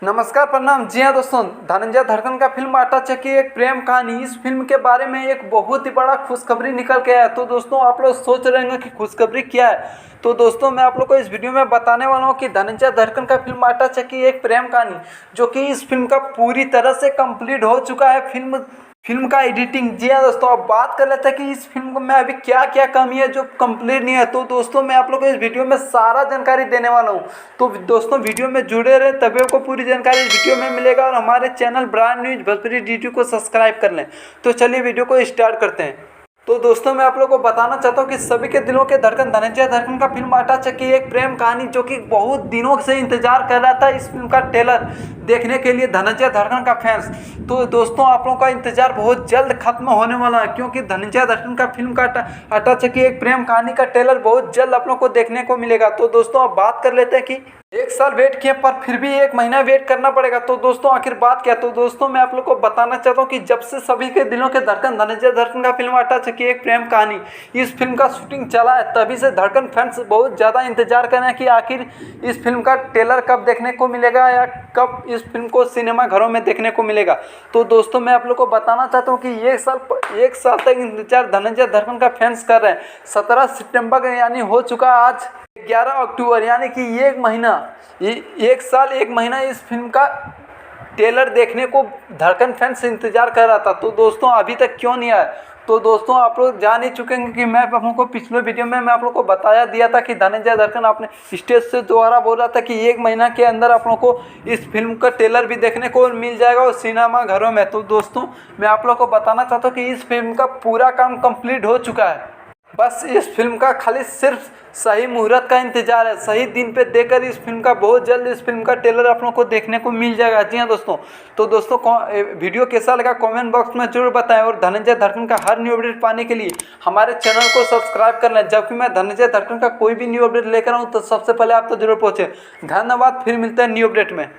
नमस्कार, प्रणाम। जी हाँ दोस्तों, धनंजय धड़कन का फिल्म आटा चक्की एक प्रेम कहानी, इस फिल्म के बारे में एक बहुत ही बड़ा खुशखबरी निकल के आया। तो दोस्तों आप लोग सोच रहे होंगे कि खुशखबरी क्या है। तो दोस्तों मैं आप लोग को इस वीडियो में बताने वाला हूँ कि धनंजय धड़कन का फिल्म आटा चक्की एक प्रेम कहानी, जो कि इस फिल्म का पूरी तरह से कंप्लीट हो चुका है। फिल्म का एडिटिंग। जी हाँ दोस्तों, अब बात कर लेते हैं कि इस फिल्म में अभी क्या क्या कमी है जो कंप्लीट नहीं है। तो दोस्तों मैं आप लोग को इस वीडियो में सारा जानकारी देने वाला हूँ। तो दोस्तों वीडियो में जुड़े रहे, तभी आपको पूरी जानकारी इस वीडियो में मिलेगा। और हमारे channel brand news Bhojpuri DT को सब्सक्राइब कर लें। तो चलिए वीडियो को स्टार्ट करते हैं। तो दोस्तों मैं आप लोगों को बताना चाहता हूँ कि सभी के दिलों के धड़कन धनंजय धड़कन का फिल्म आटा चक्की एक प्रेम कहानी, जो कि बहुत दिनों से इंतजार कर रहा था इस फिल्म का ट्रेलर देखने के लिए धनंजय धड़कन का फैंस। तो दोस्तों आप लोगों का इंतजार बहुत जल्द खत्म होने वाला है, क्योंकि धनंजय धड़कन का फिल्म का आटा चक्की एक प्रेम कहानी का ट्रेलर बहुत जल्द आप लोगों को देखने को मिलेगा। तो दोस्तों अब बात कर लेते हैं कि एक साल वेट किए पर फिर भी एक महीना वेट करना पड़ेगा। तो दोस्तों आखिर बात क्या। तो दोस्तों मैं आप लोग को बताना चाहता हूँ कि जब से सभी के दिलों के धड़कन धनंजय धड़कन का फिल्म आटा चक्की एक प्रेम कहानी इस फिल्म का शूटिंग चला है, तभी से धड़कन फैंस बहुत ज़्यादा इंतजार कर रहे हैं कि आखिर इस फिल्म का ट्रेलर कब देखने को मिलेगा या कब इस फिल्म को सिनेमा घरों में देखने को मिलेगा। तो दोस्तों मैं आप लोग को बताना चाहता हूँ कि एक साल तक इंतजार धनंजय धड़कन का फैंस कर रहे हैं। 17 सितंबर यानी हो चुका आज 11 अक्टूबर, यानी कि एक साल एक महीना इस फिल्म का ट्रेलर देखने को धड़कन फैंस इंतजार कर रहा था। तो दोस्तों अभी तक क्यों नहीं आया। तो दोस्तों आप लोग जान ही चुके हैं कि मैं आप लोगों को पिछले वीडियो में मैं आप लोगों को बताया दिया था कि धनंजय धड़कन अपने स्टेज से दोबारा बोल रहा था कि एक महीना के अंदर आप लोगों को इस फिल्म का ट्रेलर भी देखने को मिल जाएगा और सिनेमा घरों में। तो दोस्तों मैं आप लोगों को बताना चाहता हूँ कि इस फिल्म का पूरा काम कंप्लीट हो चुका है। बस इस फिल्म का खाली सिर्फ सही मुहूर्त का इंतजार है। सही दिन पे देकर इस फिल्म का बहुत जल्द इस फिल्म का ट्रेलर आप लोगों को देखने को मिल जाएगा। जी हाँ दोस्तों, तो दोस्तों वीडियो कैसा लगा कमेंट बॉक्स में जरूर बताएं। और धनंजय धड़कन का हर न्यू अपडेट पाने के लिए हमारे चैनल को सब्सक्राइब कर लें। जबकि मैं धनंजय धड़कन का कोई भी न्यू अपडेट लेकर आऊँ तो सबसे पहले आप तो जरूर पहुँचे। धन्यवाद, फिर मिलते हैं न्यू अपडेट में।